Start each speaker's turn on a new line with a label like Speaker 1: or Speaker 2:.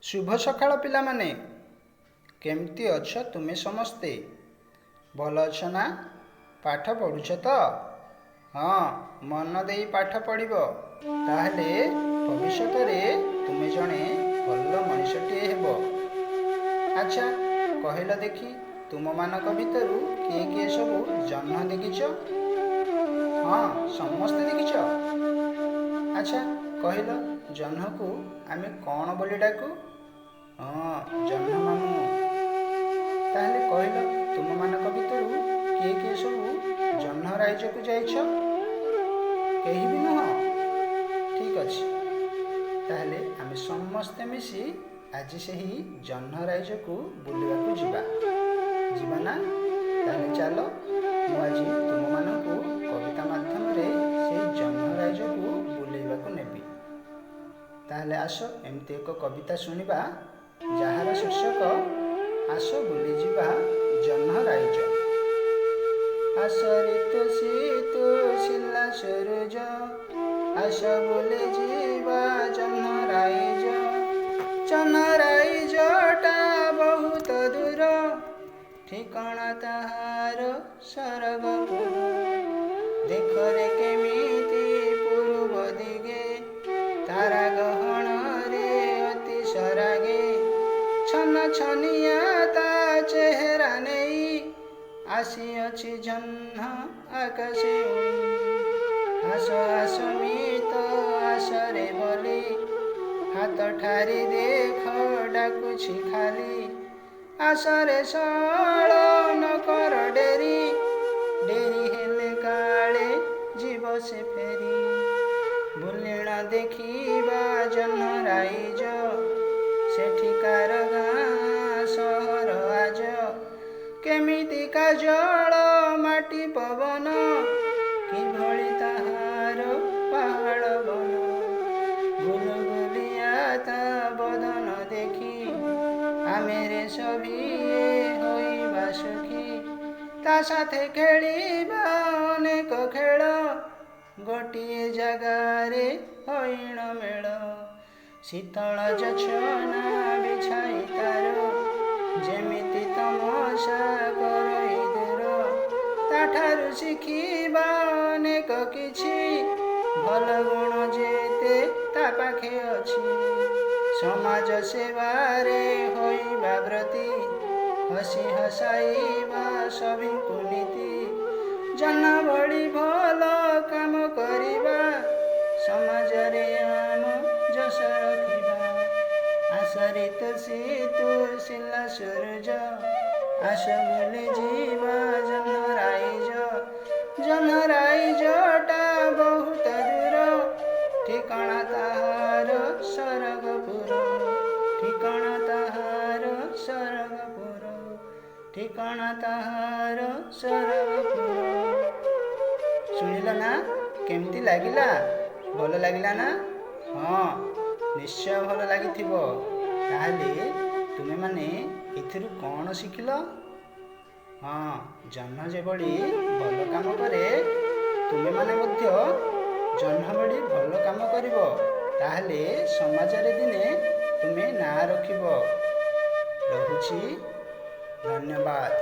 Speaker 1: शुभ सकाळ पिलामाने केमती अछ तुमे समस्ते भल अछ ना पाठ पढ़ुछ तो हाँ मन दे पाठ पढ़ ताहले भविष्य तुमे जड़े भल मनीषटे हेब। अच्छा कहल देखी तुम मानक भितर किए किए सब जह्न देखिछ? हाँ समस्ते देखिछ। अच्छा कहल जह्न को आमे कौन बोली डाकू? हाँ जह्न मामू। ताहले कहल तुम मानक भितर किए किए सब जह्न राइज को जाइछ? केही भी नुह? ठीक अच्छे ताहले आमे समस्ते मिसी आज से ही जह्न राइज को बुलवा को जीवा ना? ताहले चलो मु आज तुम मानक कविता माध्यम रे से जह्न राइज को बुलवा को नेबी। ताहले आस एमती एक कविता शुणिबा जार शीर्षक आस बुली जीवा जह्न राइज। आस ऋतु शीत शिला सूरज आस बुली जीवा जह्न राइज। जह्न राइजटा बहुत दूर ठिकाना ताहार सरगपुर। देख रे केमिति पूर्व दिगे तारा गहन रे अति सरागे। छन छनिया ता चेहरा नेई आसी अछि जह्न आकाशे उड़ी। आस आस मित आस रे बोली हाथ ठारी देख डाकुछि खाली। आस रे सळ न कर डेरी डेरी हेले काले जीव से फेरी। बुलिण देखिबा जह्न राइज सेठिकार गाँ सहर आज। केमिति काजल माटी पवन किभଳି ताहार पहाड़ बन। गुलगुलिया ता बदन देखी आमे रे सभिए होइबा सुखी। ता साथे खेलिबा अनेक खेल गोटिए जगारे हईण मेल। शीतल जछना बिछाई तार जेमिति तमसा करई दूर। ताठारु शिखिबा अनेक किछि भल गुण जेते ता पाखे अछि। समाज सेवारे होइबा व्रती हसी हसाइबा सभिଙ୍କୁ नीति। जह्न भଳି भल काम करिबा समाज रे आम जस रखिबा। आस ऋतु शीतु शिला सूरज आस बुली जीवा जह्न राइज। जह्न राइजटा बहुत दूर ठिकाना ताहार सरगपुर। ठिकाना ताहार सरगपुर। ठिकाना ताहार सरगपुर। शुणिल ना केमती लागिला? भल लागिला ना? हाँ निश्चय भल लागिथिबो। ताहले तुमे माने एथिरु कौन शिखिल? हाँ जह्न जेभଳି भल काम करे तुमे माने मध्य जह्न भଳି भल काम करिबो। ताहले समाज रे दिने तुमे ना रखिबो। रहुछि धन्यवाद।